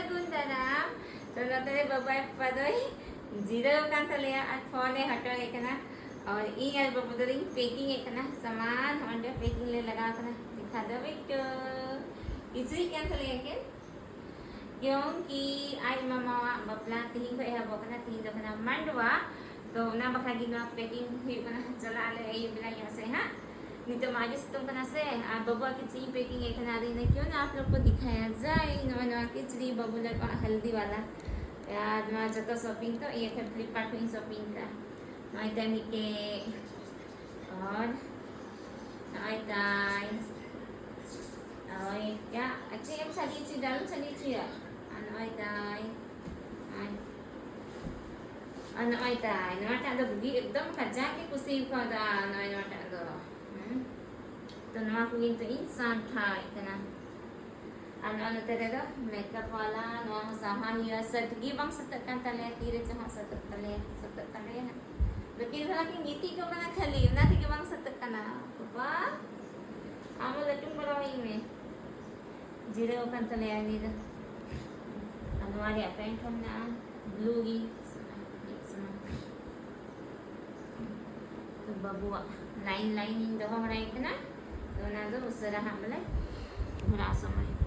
sagun dalam. Tolong babai padoi. Zero kan taliya at phone हटो एक ना और ये यार बबुदरिंग पैकिंग एक ना सामान हमारे पैकिंग ले लगा कर दिखा दो बेटो इसलिए क्या तलिया के क्योंकि आज मामा बपला तीन को यह बकना तीन दफना मंडवा तो ना बखा की ना पैकिंग ही बना चला ले ये बिना यहाँ से हाँ नहीं तो माजिस तुम करना से बबुआ की चीज पैकिंग एक ना देना क्यों ना आप लोग को दिखाया जाए नवा नवा खिचड़ी बबू लगा हल्दी वाला यार मैं जब शॉपिंग तो ये फिर फ्लिपकार्ट में शॉपिंग का नॉइटा मिके और नॉइटा और क्या अच्छी हम सारी चीज डालूं सारी चीज नॉइटा नॉइटा तो बुगी एकदम खजा के कुछ का दा नॉइटा तो नवा को इन तो इंसान था इतना ano talaga makeup wala no sama hiya sa gibang sa kan tale tire sa sa tale lekin sa lagi ngiti ka mana khali na ti gibang sa kana ba amo latung barawai me jire o kan tale ani da ano ari apen kam na blue gi to babu line line in do hamra ikna to na do usara hamle mura samay